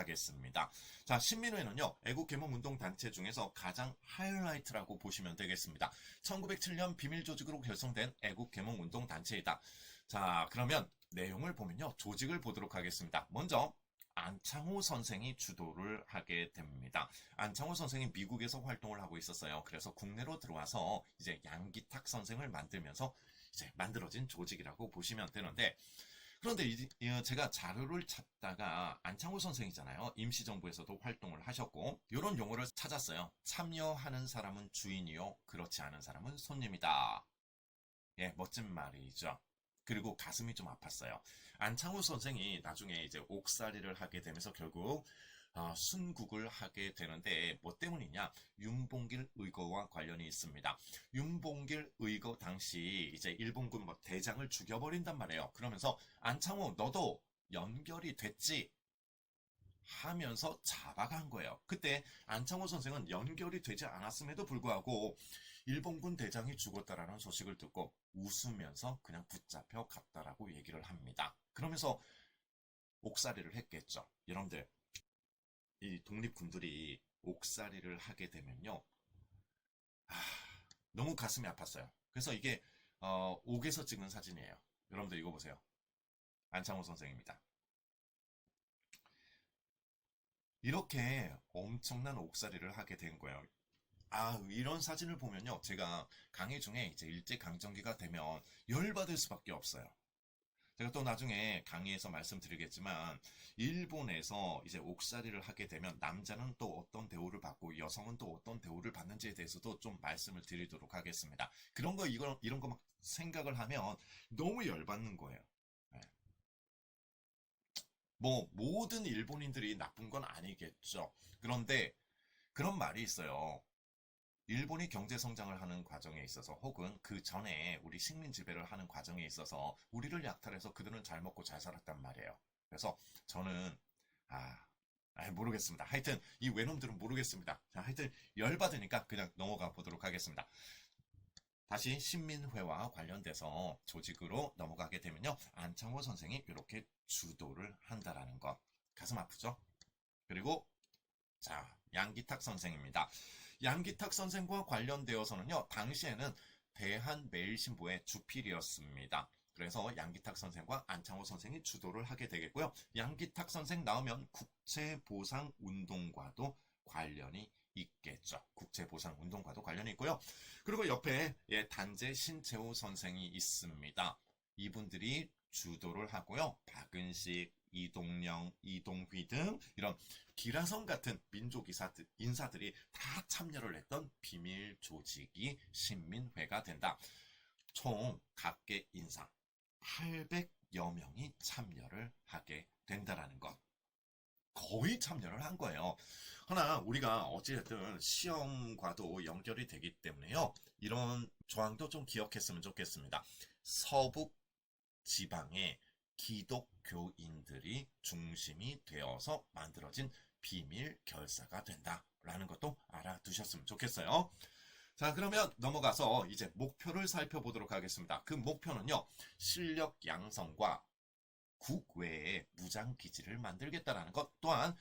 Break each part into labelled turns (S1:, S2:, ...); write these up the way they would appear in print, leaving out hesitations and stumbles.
S1: 하겠습니다. 자, 신민회는요, 애국개몽운동단체 중에서 가장 하이라이트라고 보시면 되겠습니다. 1907년 비밀조직으로 결성된 애국개몽운동단체이다. 자, 그러면 내용을 보면요, 조직을 보도록 하겠습니다. 먼저 안창호 선생이 주도를 하게 됩니다. 안창호 선생이 미국에서 활동을 하고 있었어요. 그래서 국내로 들어와서 이제 양기탁 선생을 만들면서 이제 만들어진 조직이라고 보시면 되는데, 그런데 제가 자료를 찾다가 안창호 선생이잖아요. 임시정부에서도 활동을 하셨고 이런 용어를 찾았어요. 참여하는 사람은 주인이요, 그렇지 않은 사람은 손님이다. 예, 멋진 말이죠. 그리고 가슴이 좀 아팠어요. 안창호 선생이 나중에 이제 옥살이를 하게 되면서 결국 순국을 하게 되는데 뭐 때문이냐? 윤봉길 의거와 관련이 있습니다. 윤봉길 의거 당시 이제 일본군 뭐 대장을 죽여버린단 말이에요. 그러면서 안창호 너도 연결이 됐지? 하면서 잡아간 거예요. 그때 안창호 선생은 연결이 되지 않았음에도 불구하고 일본군 대장이 죽었다라는 소식을 듣고 웃으면서 그냥 붙잡혀 갔다라고 얘기를 합니다. 그러면서 옥살이를 했겠죠. 여러분들, 이 독립군들이 옥살이를 하게 되면요, 아, 너무 가슴이 아팠어요. 그래서 이게 옥에서 찍은 사진이에요. 여러분들 이거 보세요. 안창호 선생입니다. 이렇게 엄청난 옥살이를 하게 된 거예요. 이런 사진을 보면요, 제가 강의 중에 이제 일제강점기가 되면 열받을 수밖에 없어요. 제가 또 나중에 강의에서 말씀드리겠지만, 일본에서 이제 옥살이를 하게 되면 남자는 또 어떤 대우를 받고 여성은 또 어떤 대우를 받는지에 대해서도 좀 말씀을 드리도록 하겠습니다. 이런 거 막 생각을 하면 너무 열받는 거예요. 네. 뭐, 모든 일본인들이 나쁜 건 아니겠죠. 그런데 그런 말이 있어요. 일본이 경제 성장을 하는 과정에 있어서 혹은 그 전에 우리 식민 지배를 하는 과정에 있어서 우리를 약탈해서 그들은 잘 먹고 잘 살았단 말이에요. 그래서 저는 모르겠습니다. 하여튼 이 외놈들은 모르겠습니다. 자, 하여튼 열받으니까 그냥 넘어가 보도록 하겠습니다. 다시 신민회와 관련돼서 조직으로 넘어가게 되면요, 안창호 선생이 이렇게 주도를 한다라는 것, 가슴 아프죠? 그리고 자, 양기탁 선생입니다. 양기탁 선생과 관련되어서는요, 당시에는 대한매일신보의 주필이었습니다. 그래서 양기탁 선생과 안창호 선생이 주도를 하게 되겠고요. 양기탁 선생 나오면 국채보상운동과도 관련이 있겠죠. 국채보상운동과도 관련이 있고요. 그리고 옆에 단재 신채호 선생이 있습니다. 이분들이 주도를 하고요. 박은식, 이동영, 이동휘 등 이런 기라성 같은 민족 인사들이 다 참여를 했던 비밀 조직이 신민회가 된다. 총 각계 인사 800여 명이 참여를 하게 된다라는 것. 거의 참여를 한 거예요. 하나 우리가 어찌됐든 시험과도 연결이 되기 때문에요. 이런 조항도 좀 기억했으면 좋겠습니다. 서북 지방의 기독교인들이 중심이 되어서 만들어진 비밀 결사가 된다라는 것도 알아두셨으면 좋겠어요. 자, 그러면 넘어가서 이제 목표를 살펴보도록 하겠습니다. 그 목표는요, 실력 양성과 국외에 무장기지를 만들겠다라는 것 또한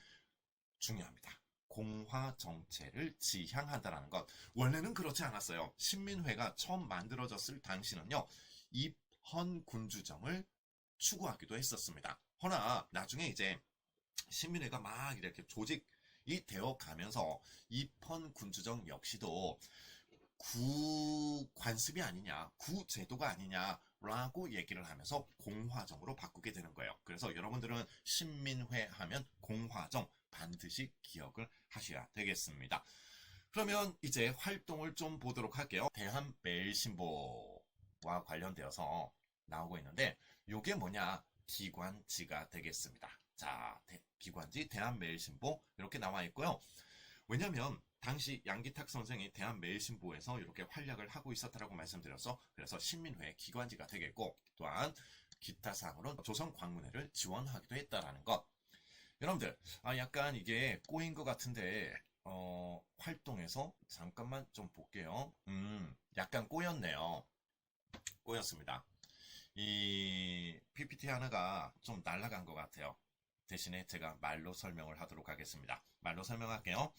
S1: 중요합니다. 공화 정체를 지향한다라는 것. 원래는 그렇지 않았어요. 신민회가 처음 만들어졌을 당시는요, 입헌 군주정을 추구하기도 했었습니다. 허나 나중에 이제 신민회가 막 이렇게 조직이 되어 가면서 입헌 군주정 역시도 구관습이 아니냐, 구제도가 아니냐라고 얘기를 하면서 공화정으로 바꾸게 되는 거예요. 그래서 여러분들은 신민회 하면 공화정 반드시 기억을 하셔야 되겠습니다. 그러면 이제 활동을 좀 보도록 할게요. 대한매일신보와 관련되어서 나오고 있는데 이게 뭐냐? 기관지가 되겠습니다. 자, 기관지 대한매일신보 이렇게 나와 있고요. 왜냐면 당시 양기탁 선생이 대한매일신보에서 이렇게 활약을 하고 있었다라고 말씀드려서 그래서 신민회 기관지가 되겠고 또한 기타 사항으로는 조선광문회를 지원하기도 했다라는 것. 여러분들 약간 이게 꼬인 것 같은데 활동에서 잠깐만 좀 볼게요. 약간 꼬였네요. 꼬였습니다. 이 PPT 하나가 좀 날아간 것 같아요. 대신에 제가 말로 설명을 하도록 하겠습니다. 말로 설명할게요.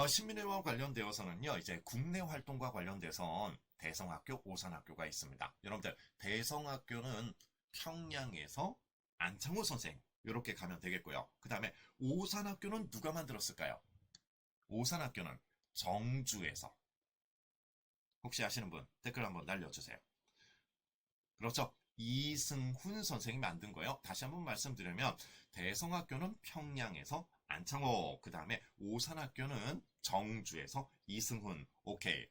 S1: 신민회와 관련되어서는요, 이제 국내 활동과 관련돼서 대성학교, 오산학교가 있습니다. 여러분들, 대성학교는 평양에서 안창호 선생, 이렇게 가면 되겠고요. 그 다음에 오산학교는 누가 만들었을까요? 오산학교는 정주에서. 혹시 아시는 분 댓글 한번 날려주세요. 그렇죠. 이승훈 선생이 만든 거예요. 다시 한번 말씀드리면 대성학교는 평양에서 안창호, 그 다음에 오산학교는 정주에서 이승훈. 오케이.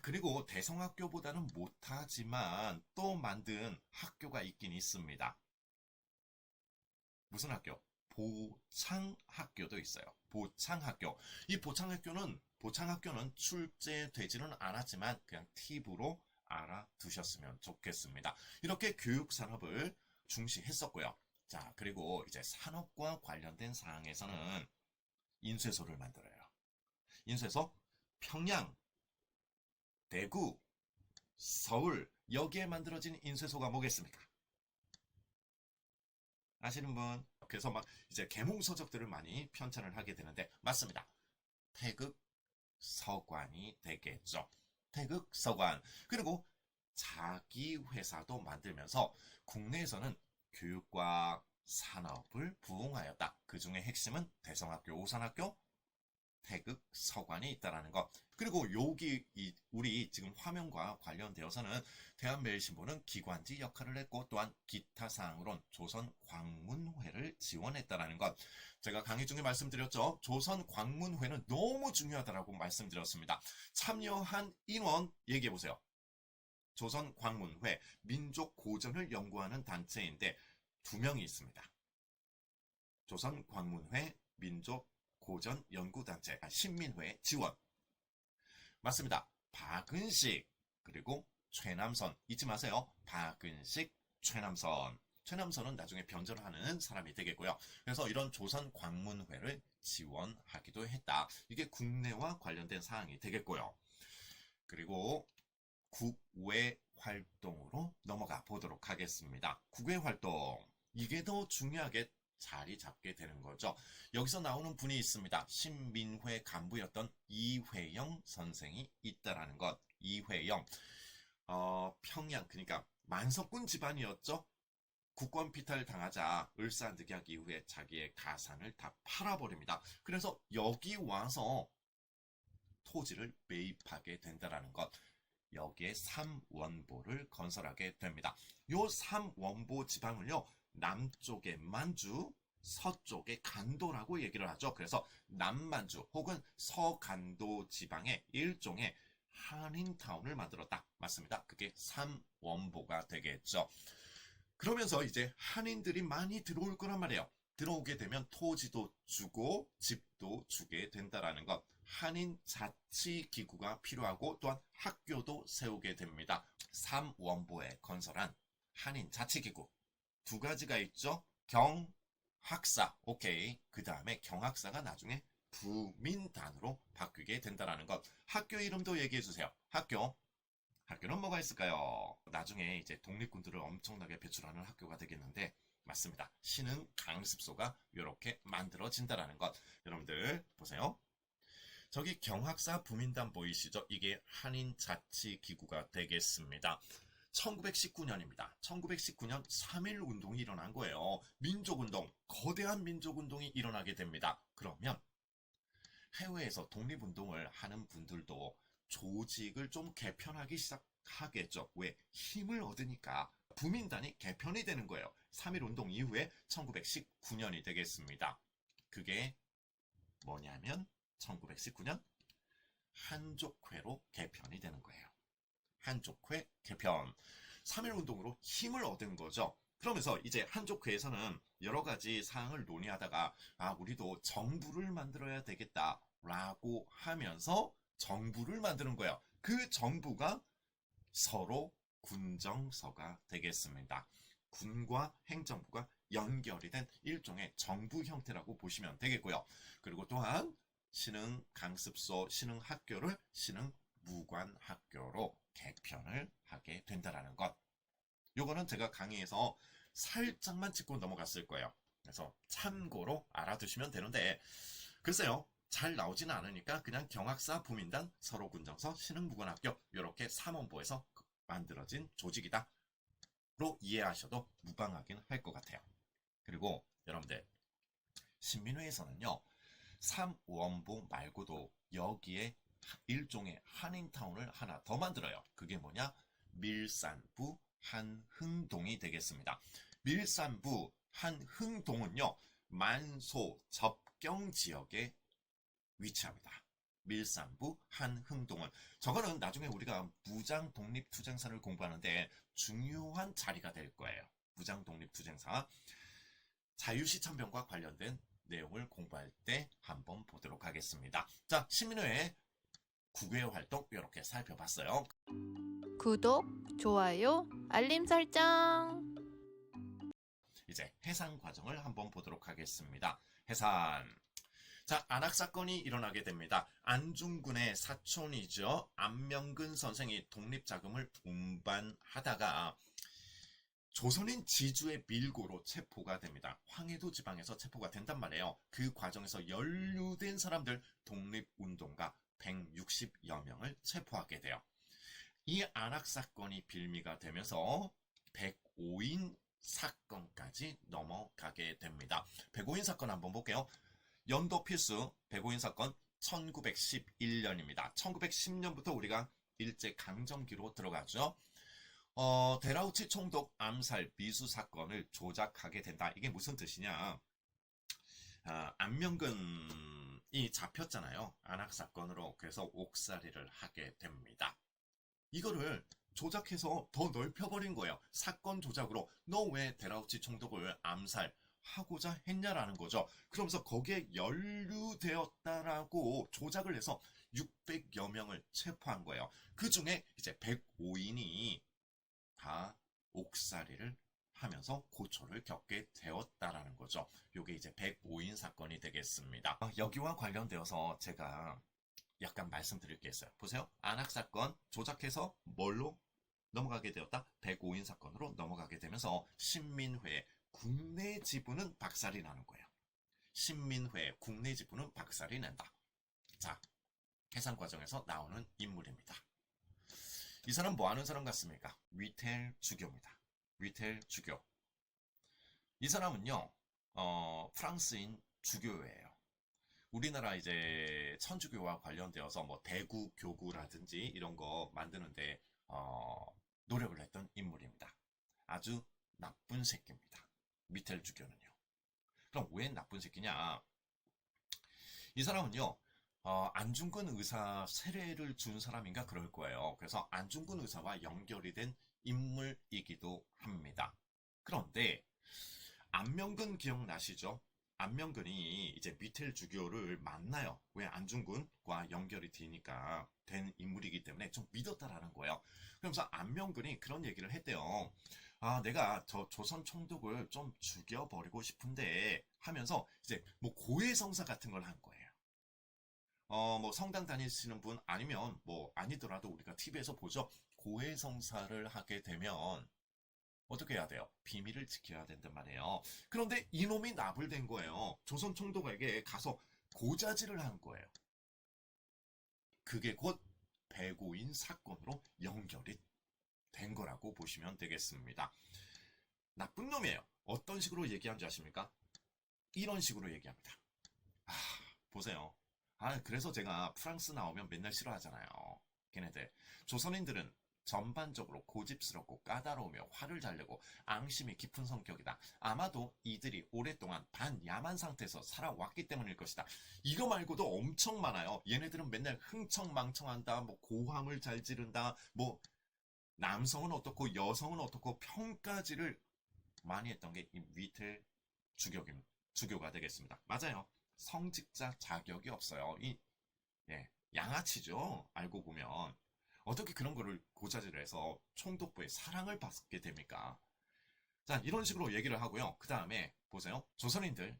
S1: 그리고 대성학교보다는 못하지만 또 만든 학교가 있긴 있습니다. 무슨 학교? 보창학교도 있어요. 보창학교. 이 보창학교는 출제되지는 않았지만 그냥 팁으로 알아두셨으면 좋겠습니다. 이렇게 교육산업을 중시했었고요. 자, 그리고 이제 산업과 관련된 사항에서는 인쇄소를 만들어요. 인쇄소, 평양, 대구, 서울, 여기에 만들어진 인쇄소가 뭐겠습니까? 아시는 분? 그래서 막 이제 계몽서적들을 많이 편찬을 하게 되는데, 맞습니다. 태극 서관이 되겠죠. 태극 서관. 그리고 자기 회사도 만들면서 국내에서는 교육과 산업을 부흥하였다. 그 중에 핵심은 대성학교, 오산학교, 태극 서관이 있다라는 것. 그리고 여기 우리 지금 화면과 관련되어서는 대한매일신보는 기관지 역할을 했고 또한 기타 사항으론 조선광문회를 지원했다라는 것. 제가 강의 중에 말씀드렸죠. 조선광문회는 너무 중요하다라고 말씀드렸습니다. 참여한 인원 얘기해보세요. 조선광문회, 민족 고전을 연구하는 단체인데 2명이 있습니다. 조선광문회, 민족 고전 연구단체, 신민회 지원. 맞습니다. 박은식, 그리고 최남선. 잊지 마세요. 박은식, 최남선. 최남선은 나중에 변절하는 사람이 되겠고요. 그래서 이런 조선광문회를 지원하기도 했다. 이게 국내와 관련된 사항이 되겠고요. 그리고 국외 활동으로 넘어가 보도록 하겠습니다. 국외 활동. 이게 더 중요하게 자리 잡게 되는 거죠. 여기서 나오는 분이 있습니다. 신민회 간부였던 이회영 선생이 있다라는 것. 이회영. 평양, 그러니까 만석군 집안이었죠. 국권피탈 당하자 을사늑약 이후에 자기의 가산을 다 팔아버립니다. 그래서 여기 와서 토지를 매입하게 된다라는 것. 여기에 삼원보를 건설하게 됩니다. 요 삼원보 지방을요, 남쪽의 만주, 서쪽의 간도라고 얘기를 하죠. 그래서 남만주 혹은 서간도 지방의 일종의 한인타운을 만들었다. 맞습니다. 그게 삼원보가 되겠죠. 그러면서 이제 한인들이 많이 들어올 거란 말이에요. 들어오게 되면 토지도 주고 집도 주게 된다라는 것. 한인 자치기구가 필요하고 또한 학교도 세우게 됩니다. 삼원보에 건설한 한인 자치기구 2가지가 있죠. 경학사, 오케이. 그 다음에 경학사가 나중에 부민단으로 바뀌게 된다라는 것. 학교 이름도 얘기해 주세요. 학교는 뭐가 있을까요? 나중에 이제 독립군들을 엄청나게 배출하는 학교가 되겠는데, 맞습니다. 신흥 강습소가 이렇게 만들어진다라는 것. 여러분들 보세요. 저기 경학사 부민단 보이시죠? 이게 한인자치기구가 되겠습니다. 1919년입니다. 1919년 3.1 운동이 일어난 거예요. 민족운동, 거대한 민족운동이 일어나게 됩니다. 그러면 해외에서 독립운동을 하는 분들도 조직을 좀 개편하기 시작하겠죠. 왜? 힘을 얻으니까 부민단이 개편이 되는 거예요. 3.1 운동 이후에 1919년이 되겠습니다. 그게 뭐냐면 1919년 한족회로 개편이 되는 거예요. 한족회 개편. 3.1 운동으로 힘을 얻은 거죠. 그러면서 이제 한족회에서는 여러 가지 사항을 논의하다가 우리도 정부를 만들어야 되겠다라고 하면서 정부를 만드는 거예요. 그 정부가 서로 군정서가 되겠습니다. 군과 행정부가 연결이 된 일종의 정부 형태라고 보시면 되겠고요. 그리고 또한 신흥 강습소, 신흥 학교를 신흥 무관학교로 개편을 하게 된다라는 것. 요거는 제가 강의에서 살짝만 짚고 넘어갔을 거예요. 그래서 참고로 알아두시면 되는데, 글쎄요, 잘 나오지는 않으니까 그냥 경학사 부민단 서로군정서 신흥무관학교 이렇게 삼원보에서 만들어진 조직이다 로 이해하셔도 무방하긴 할 것 같아요. 그리고 여러분들, 신민회에서는요, 삼원보 말고도 여기에 일종의 한인타운을 하나 더 만들어요. 그게 뭐냐? 밀산부 한흥동이 되겠습니다. 밀산부 한흥동은요, 만소 접경 지역에 위치합니다. 밀산부 한흥동은, 저거는 나중에 우리가 무장 독립투쟁사를 공부하는데 중요한 자리가 될 거예요. 무장 독립투쟁사 자유시천병과 관련된 내용을 공부할 때 한번 보도록 하겠습니다. 자, 시민회의 국외 활동 이렇게 살펴봤어요.
S2: 구독, 좋아요, 알림 설정.
S1: 이제 해산 과정을 한번 보도록 하겠습니다. 해산. 자, 안학사건이 일어나게 됩니다. 안중근의 사촌이죠. 안명근 선생이 독립자금을 운반하다가 조선인 지주의 밀고로 체포가 됩니다. 황해도 지방에서 체포가 된단 말이에요. 그 과정에서 연루된 사람들 독립운동가 160여 명을 체포하게 돼요. 이 안학사건이 빌미가 되면서 105인 사건까지 넘어가게 됩니다. 105인 사건 한번 볼게요. 연도 필수 105인 사건 1911년입니다. 1910년부터 우리가 일제강점기로 들어가죠. 데라우치 총독 암살 미수 사건을 조작하게 된다. 이게 무슨 뜻이냐? 안명근이 잡혔잖아요. 안학사건으로. 그래서 옥살이를 하게 됩니다. 이거를 조작해서 더 넓혀버린 거예요. 사건 조작으로. 너 왜 데라우치 총독을 암살하고자 했냐라는 거죠. 그러면서 거기에 연루되었다라고 조작을 해서 600여 명을 체포한 거예요. 그 중에 이제 105인이 다 옥살이를 하면서 고초를 겪게 되었다라는 거죠. 요게 이제 105인 사건이 되겠습니다. 여기와 관련되어서 제가 약간 말씀드릴 게 있어요. 보세요. 안학사건 조작해서 뭘로 넘어가게 되었다? 105인 사건으로 넘어가게 되면서 신민회 국내 지부는 박살이 나는 거예요. 신민회 국내 지부는 박살이 난다. 자, 해산 과정에서 나오는 인물입니다. 이 사람 뭐 하는 사람 같습니까? 위텔 주교입니다. 위텔 주교. 이 사람은요, 프랑스인 주교예요. 우리나라 이제 천주교와 관련되어서 뭐 대구 교구라든지 이런 거 만드는데 노력을 했던 인물입니다. 아주 나쁜 새끼입니다. 위텔 주교는요. 그럼 왜 나쁜 새끼냐? 이 사람은요, 안중근 의사 세례를 준 사람인가 그럴 거예요. 그래서 안중근 의사와 연결이 된 인물이기도 합니다. 그런데 안명근 기억나시죠? 안명근이 이제 미텔 주교를 만나요. 왜? 안중근과 연결이 되니까 된 인물이기 때문에 좀 믿었다라는 거예요. 그러면서 안명근이 그런 얘기를 했대요. 내가 저 조선 총독을 좀 죽여버리고 싶은데 하면서 이제 뭐 고해성사 같은 걸 한 거예요. 뭐 성당 다니시는 분 아니면 뭐 아니더라도 우리가 TV에서 보죠. 고해성사를 하게 되면 어떻게 해야 돼요? 비밀을 지켜야 된단 말이에요. 그런데 이놈이 나불된 거예요. 조선 총독에게 가서 고자질을 한 거예요. 그게 곧 105인 사건으로 연결이 된 거라고 보시면 되겠습니다. 나쁜 놈이에요. 어떤 식으로 얘기한 줄 아십니까? 이런 식으로 얘기합니다. 보세요. 그래서 제가 프랑스 나오면 맨날 싫어하잖아요. 걔네들. 조선인들은 전반적으로 고집스럽고 까다로우며 화를 잘 내고 앙심이 깊은 성격이다. 아마도 이들이 오랫동안 반야만 상태에서 살아왔기 때문일 것이다. 이거 말고도 엄청 많아요. 얘네들은 맨날 흥청망청한다. 뭐 고함을 잘 지른다. 뭐 남성은 어떻고 여성은 어떻고 평가질을 많이 했던 게 이 위텔 주교가 되겠습니다. 맞아요. 성직자 자격이 없어요. 양아치죠. 알고 보면. 어떻게 그런 거를 고자질을 해서 총독부의 사랑을 받게 됩니까? 자, 이런 식으로 얘기를 하고요. 그 다음에 보세요. 조선인들.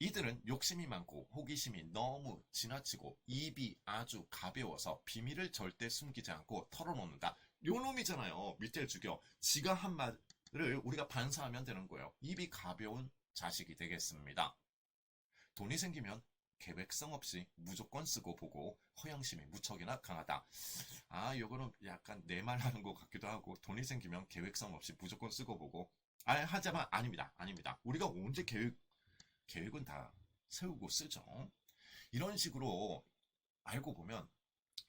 S1: 이들은 욕심이 많고 호기심이 너무 지나치고 입이 아주 가벼워서 비밀을 절대 숨기지 않고 털어놓는다. 요 놈이잖아요. 밑에 죽여. 지가 한 말을 우리가 반사하면 되는 거예요. 입이 가벼운 자식이 되겠습니다. 돈이 생기면 계획성 없이 무조건 쓰고 보고 허영심이 무척이나 강하다. 요거는 약간 내 말 하는 것 같기도 하고, 돈이 생기면 계획성 없이 무조건 쓰고 보고. 하지만 아닙니다. 아닙니다. 우리가 언제 계획은 다 세우고 쓰죠. 이런 식으로 알고 보면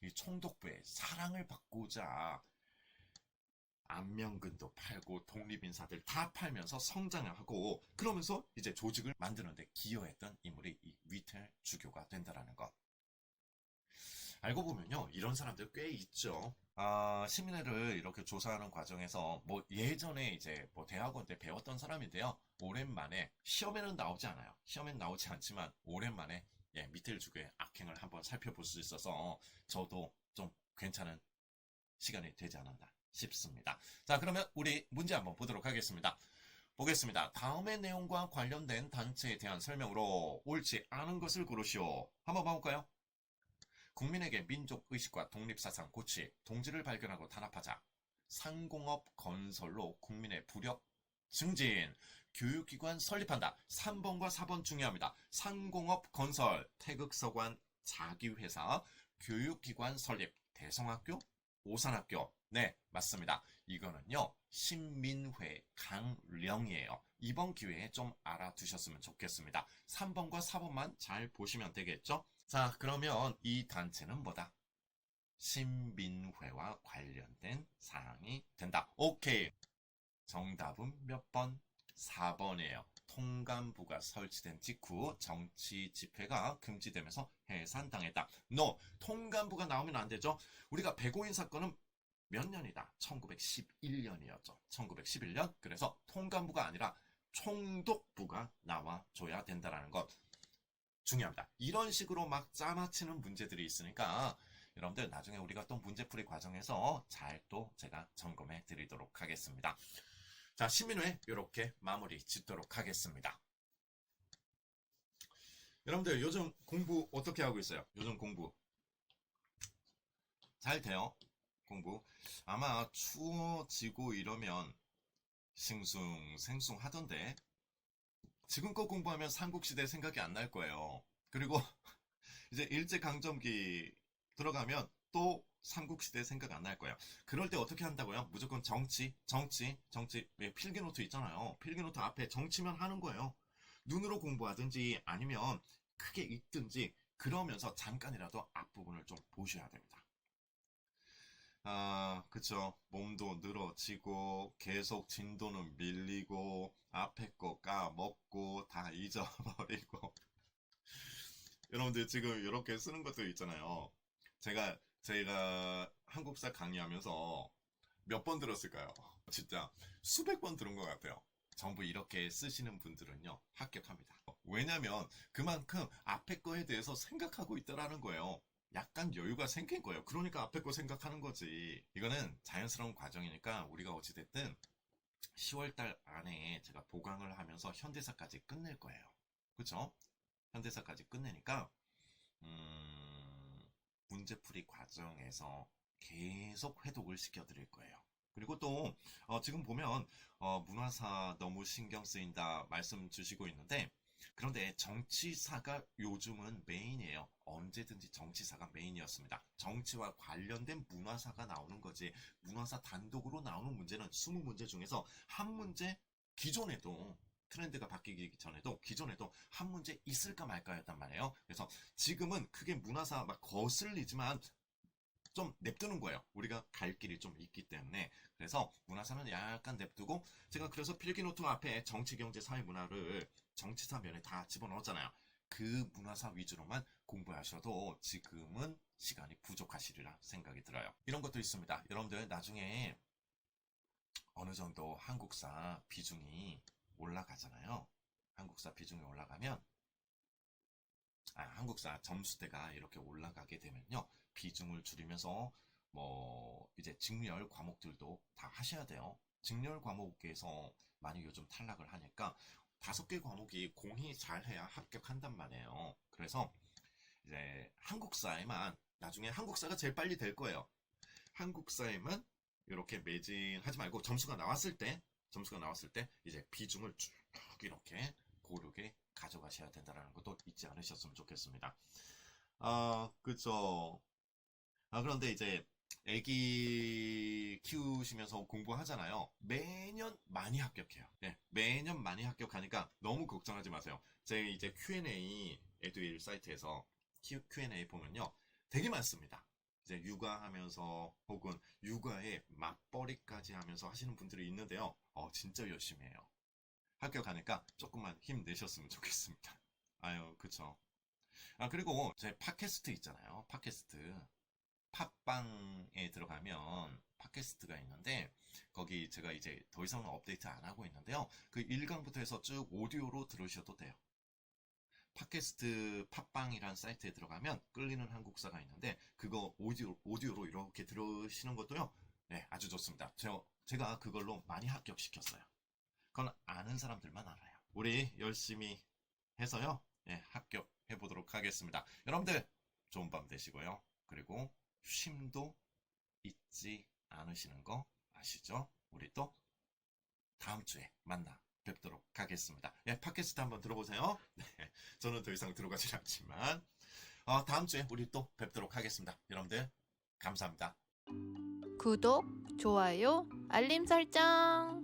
S1: 이 총독부의 사랑을 받고자 안면근도 팔고 독립인사들 다 팔면서 성장을 하고, 그러면서 이제 조직을 만드는데 기여했던 인물이 이 위텔 주교가 된다라는 것. 알고 보면요, 이런 사람들 꽤 있죠. 시민회를 이렇게 조사하는 과정에서 뭐 예전에 이제 뭐 대학원 때 배웠던 사람인데요. 오랜만에 시험에는 나오지 않아요. 시험에는 나오지 않지만 오랜만에 미텔 주교의 악행을 한번 살펴볼 수 있어서 저도 좀 괜찮은 시간이 되지 않았나 싶습니다. 자, 그러면 우리 문제 한번 보도록 하겠습니다. 보겠습니다. 다음의 내용과 관련된 단체에 대한 설명으로 옳지 않은 것을 고르시오. 한번 봐볼까요? 국민에게 민족의식과 독립사상 고취, 동지를 발견하고 단합하자. 상공업 건설로 국민의 부력 증진. 교육기관 설립한다. 3번과 4번 중요합니다. 상공업 건설, 태극서관 자기회사, 교육기관 설립, 대성학교, 오산학교. 네, 맞습니다. 이거는요, 신민회 강령이에요. 이번 기회에 좀 알아두셨으면 좋겠습니다. 3번과 4번만 잘 보시면 되겠죠? 자, 그러면 이 단체는 뭐다? 신민회와 관련된 사항이 된다. 오케이. 정답은 몇 번? 4번이에요. 통감부가 설치된 직후 정치 집회가 금지되면서 해산당했다. No, 통감부가 나오면 안 되죠. 우리가 백오인 사건은 몇 년이다? 1911년이었죠. 1911년. 그래서 통감부가 아니라 총독부가 나와줘야 된다는 것. 중요합니다. 이런 식으로 막 짜맞히는 문제들이 있으니까 여러분들 나중에 우리가 또 문제풀이 과정에서 잘 또 제가 점검해 드리도록 하겠습니다. 자, 시민회 이렇게 마무리 짓도록 하겠습니다. 여러분들 요즘 공부 어떻게 하고 있어요? 요즘 공부 잘 돼요? 공부 아마 추워지고 이러면 싱숭생숭 하던데 지금껏 공부하면 삼국시대 생각이 안 날 거예요. 그리고 이제 일제강점기 들어가면 또 삼국시대 생각 안 날 거예요. 그럴 때 어떻게 한다고요? 무조건 정치. 왜 필기노트 있잖아요. 필기노트 앞에 정치면 하는 거예요. 눈으로 공부하든지 아니면 크게 읽든지 그러면서 잠깐이라도 앞부분을 좀 보셔야 됩니다. 그쵸. 몸도 늘어지고 계속 진도는 밀리고 앞에 거 까먹고 다 잊어버리고 여러분들 지금 이렇게 쓰는 것도 있잖아요. 제가 한국사 강의하면서 몇 번 들었을까요? 진짜 수백 번 들은 것 같아요. 전부 이렇게 쓰시는 분들은요, 합격합니다. 왜냐면 그만큼 앞에 거에 대해서 생각하고 있다라는 거예요. 약간 여유가 생긴 거예요. 그러니까 앞에 거 생각하는 거지. 이거는 자연스러운 과정이니까 우리가 어찌됐든 10월달 안에 제가 보강을 하면서 현대사까지 끝낼 거예요. 그쵸? 현대사까지 끝내니까 문제풀이 과정에서 계속 회독을 시켜드릴 거예요. 그리고 또 지금 보면 문화사 너무 신경 쓰인다 말씀 주시고 있는데 그런데 정치사가 요즘은 메인이에요. 언제든지 정치사가 메인이었습니다. 정치와 관련된 문화사가 나오는 거지 문화사 단독으로 나오는 문제는 20문제 중에서 한 문제 기존에도 트렌드가 바뀌기 전에도 기존에도 한 문제 있을까 말까였단 말이에요. 그래서 지금은 크게 문화사 막 거슬리지만 좀 냅두는 거예요. 우리가 갈 길이 좀 있기 때문에. 그래서 문화사는 약간 냅두고 제가 그래서 필기노트 앞에 정치, 경제, 사회, 문화를 정치사 면에 다 집어넣었잖아요. 그 문화사 위주로만 공부하셔도 지금은 시간이 부족하시리라 생각이 들어요. 이런 것도 있습니다. 여러분들 나중에 어느 정도 한국사 비중이 올라가잖아요. 한국사 비중이 올라가면 한국사 점수대가 이렇게 올라가게 되면요. 비중을 줄이면서 뭐 이제 직렬 과목들도 다 하셔야 돼요. 직렬 과목에서 많이 요즘 탈락을 하니까 5개 과목이 공히 잘해야 합격한단 말이에요. 그래서 이제 한국사에만 나중에 한국사가 제일 빨리 될 거예요. 한국사에만 이렇게 매진하지 말고 점수가 나왔을 때 이제 비중을 쭉 이렇게 고르게 가져가셔야 된다는 것도 잊지 않으셨으면 좋겠습니다. 그쵸. 그런데 이제 애기 키우시면서 공부하잖아요. 매년 많이 합격해요. 네, 매년 많이 합격하니까 너무 걱정하지 마세요. 제 이제 Q&A 에듀윌 사이트에서 Q&A 보면요. 되게 많습니다. 이제 육아하면서 혹은 육아에 맞벌이까지 하면서 하시는 분들이 있는데요. 진짜 열심히 해요. 합격하니까 조금만 힘내셨으면 좋겠습니다. 아유, 그쵸. 그리고 제 팟캐스트 있잖아요. 팟캐스트. 팟빵에 들어가면 팟캐스트가 있는데 거기 제가 이제 더 이상은 업데이트 안 하고 있는데요. 그 1강부터 해서 쭉 오디오로 들으셔도 돼요. 팟캐스트 팟빵이란 사이트에 들어가면 끌리는 한국사가 있는데 그거 오디오로 이렇게 들으시는 것도요. 네, 아주 좋습니다. 제가 그걸로 많이 합격시켰어요. 그건 아는 사람들만 알아요. 우리 열심히 해서요. 네, 합격해 보도록 하겠습니다. 여러분들 좋은 밤 되시고요. 그리고 쉼도 잊지 않으시는 거 아시죠? 우리 또 다음 주에 만나 뵙도록 하겠습니다. 예, 팟캐스트 한번 들어보세요. 네, 저는 더 이상 들어가지 않지만 다음 주에 우리 또 뵙도록 하겠습니다. 여러분들 감사합니다.
S2: 구독, 좋아요, 알림 설정.